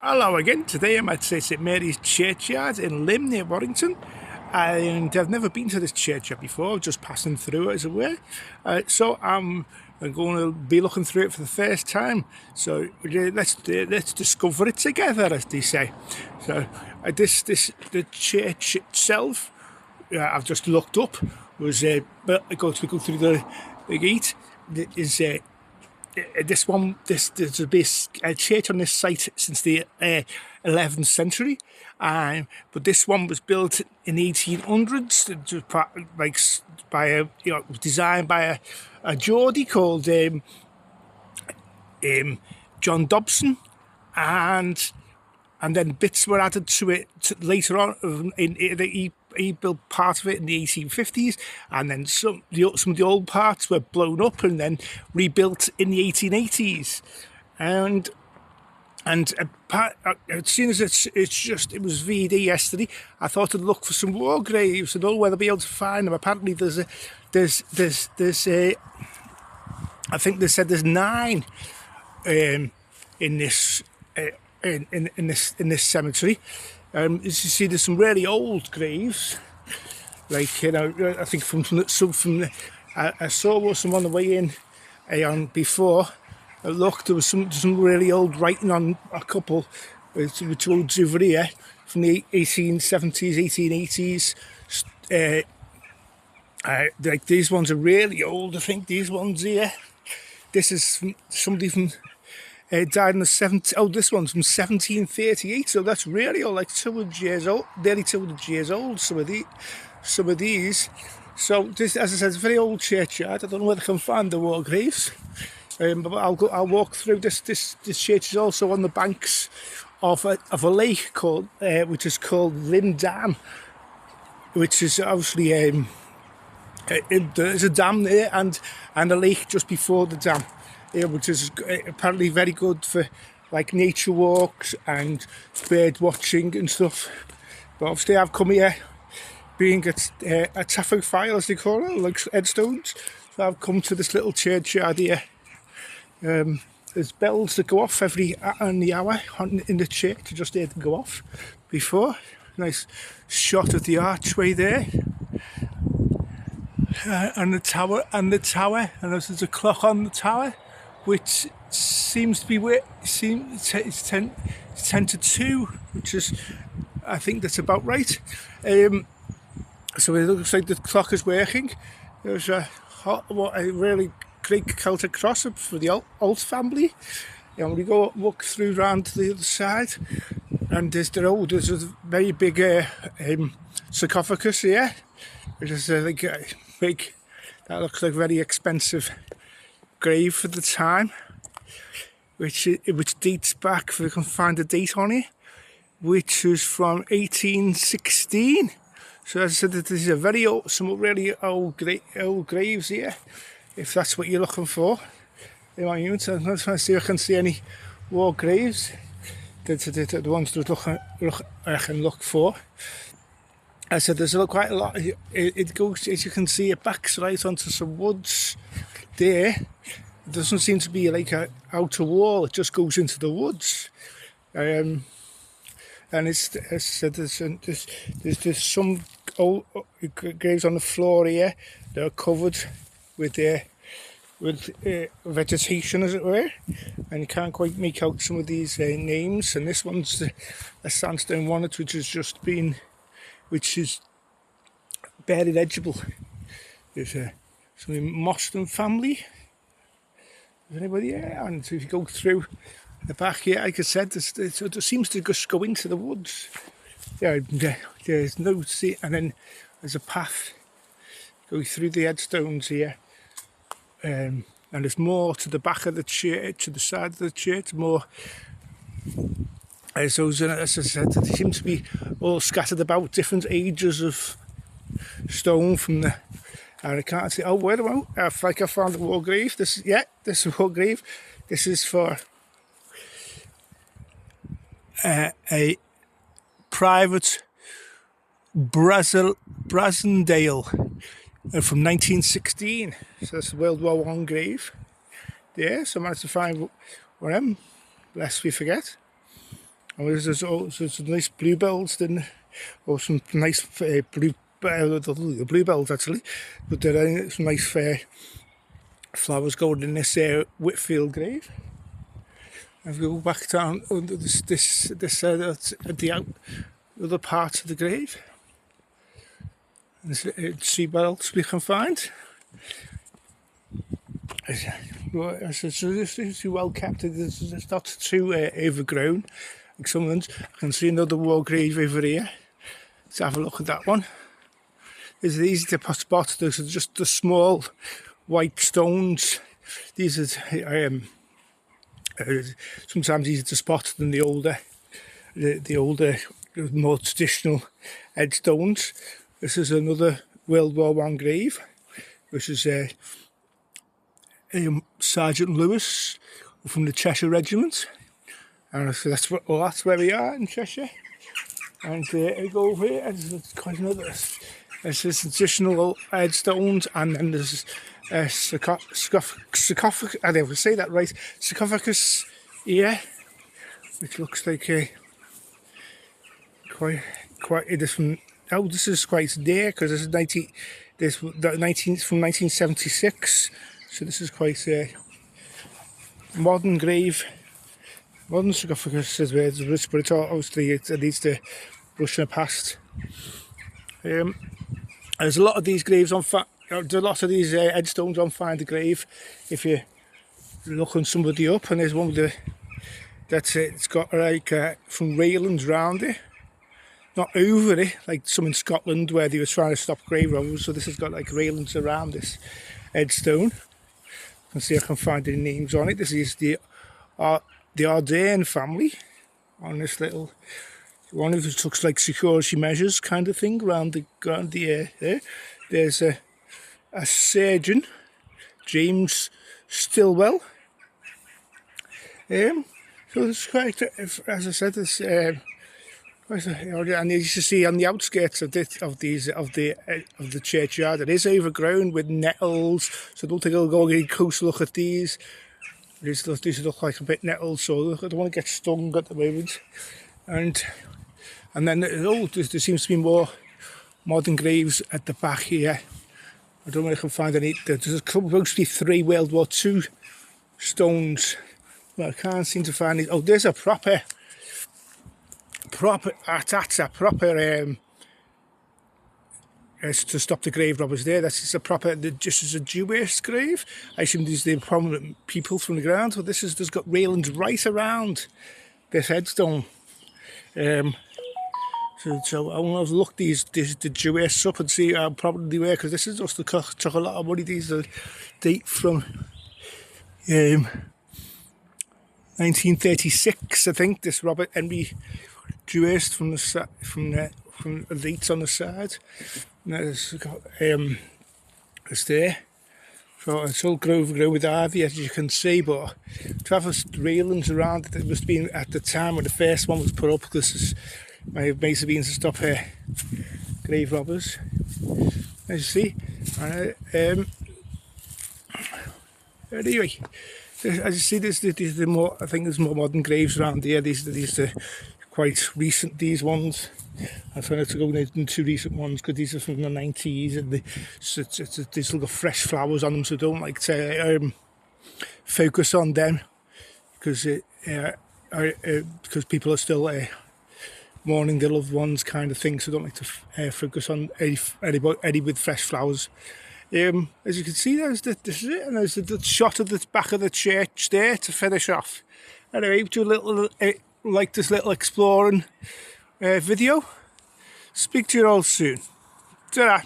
Hello again. Today I'm at St Mary's Churchyard in Lymm near Warrington, and I've never been to this churchyard before, just passing through it as it were. So I'm going to be looking through it for the first time. So let's discover it together, as they say. So the church itself, I've just looked up, was but we go through the gate. Is there's been a church on this site since the 11th century, but this one was built in the 1800s, designed by a Geordie called John Dobson, and then bits were added to it later on. He built part of it in the 1850s, and then some of the old parts were blown up and then rebuilt in the 1880s. And as soon as it was VD yesterday, I thought I'd look for some war graves. I don't know whether I'll be able to find them. Apparently, there's I think they said there's 9 in this cemetery. As you see, there's some really old graves, I think I saw some on the way in before. I looked, there was some really old writing on a couple, which was over here from the 1870s, 1880s. These ones are really old. I think these ones here. This is somebody from. Died in the 70s. Oh, this one's from 1738, so that's really old, like 200 years old, nearly 200 years old. Some of these. So this, as I said, it's a very old churchyard. I don't know whether I can find the war graves, but I'll walk through. This church is also on the banks of a lake called, which is called Lymm Dam, which is obviously there's a dam there and a lake just before the dam. Which is apparently very good for like nature walks and bird watching and stuff. But obviously I've come here being a traffic file, as they call it, like headstones. So I've come to this little churchyard here. There's bells that go off every hour in the church. I just heard them go off before. Nice shot of the archway there. And the tower, and there's a clock on the tower, which seems to be it's 10 to 2, which is, I think that's about right. So it looks like the clock is working. There's a really great Celtic cross-up for the Alt family. And we go walk through round to the other side, and there's a very big sarcophagus here. It is big. That looks like a very expensive grave for the time, which dates back, if we can find a date on it, which was from 1816. So as I said, this is a very old, some really old graves here, if that's what you're looking for. So I'm trying to see if I can see any war graves. The ones that I can look for. I said there's quite a lot. It goes, as you can see, it backs right onto some woods there. It doesn't seem to be like an outer wall. It just goes into the woods. And it's, as I said, there's some old graves on the floor here that are covered with vegetation, as it were, and you can't quite make out some of these names. And this one's a sandstone one, which is barely legible. There's some Moston family. Is anybody here? And if you go through the back here, like I said, it seems to just go into the woods. There's no sea, and then there's a path going through the headstones here. And there's more to the back of the church, to the side of the church, more. So as I said, they seem to be all scattered about different ages of stone from the. And I can't see. Oh, wait a minute! I think I found a war grave. This is a war grave. This is for a private Brasendale from 1916. So that's a World War I grave. There, so I managed to find one of them, lest we forget. And there's also some nice bluebells, then, or some nice bluebells actually, but there are some nice flowers going in this Whitfield grave. And we go back down under this at the other part of the grave, and see what else we can find. So this is well kept. It's not too overgrown. Like some of them, I can see another war grave over here. Let's have a look at that one. It's easy to spot. Those are just the small white stones. These are sometimes easier to spot than the older, more traditional headstones. This is another World War I grave, which is Sergeant Lewis from the Cheshire Regiment, and so that's where we are in Cheshire. And we go over here, and there's quite another. There's this additional headstones, and then there's sarcophagus. I never say that right. Sarcophagus here, which looks like quite. It is from. Oh, this is quite there because this is from 1976. So this is quite a modern grave, modern sarcophagus as well, but it's obviously it needs to brush past. There's a lot of these graves on. There's a lot of these headstones on Find a Grave. If you're looking somebody up, and there's one with it's got like some railings round it, not over it, like some in Scotland where they were trying to stop grave robbers. So this has got like railings around this headstone. You can see I can find any names on it. This is the Ardern family on this little one. It looks like security measures kind of thing around the there. There's a surgeon, James Stilwell. So it's quite, as I said, it's and you used to see on the outskirts of the churchyard, it is overgrown with nettles, so I don't think I'll go any closer look at these. These look like a bit nettled, so I don't want to get stung at the moment. And then there seems to be more modern graves at the back here. I don't know if I can find any. There's supposed to be 3 World War II stones, but I can't seem to find it. Oh, there's a proper. That's a proper to stop the grave robbers there. That's just a proper, just as a Jewish grave. I assume these are the prominent people from the ground. But this has got railings right around this headstone. So I want to look the Jewish up and see how prominent they were, because this is just took a lot of money. These are date from 1936, I think. This Robert Henry Jewish from the dates on the side. There's it's there. So it's all grown with ivy, as you can see, but to have railings around it must have been at the time when the first one was put up, because this may have basically been to stop grave robbers, as you see. Anyway, as you see, these are more. I think there's more modern graves around here. These are quite recent. These ones. I tried not to go into recent ones because these are from the 90s, and they still got fresh flowers on them. So don't like to focus on them because people are still mourning their loved ones, kind of thing. So don't like to focus on any with fresh flowers. As you can see, this is it, and there's the shot of the back of the church there to finish off. Anyway, do a little like this little exploring video. Speak to you all soon. Ta-ra.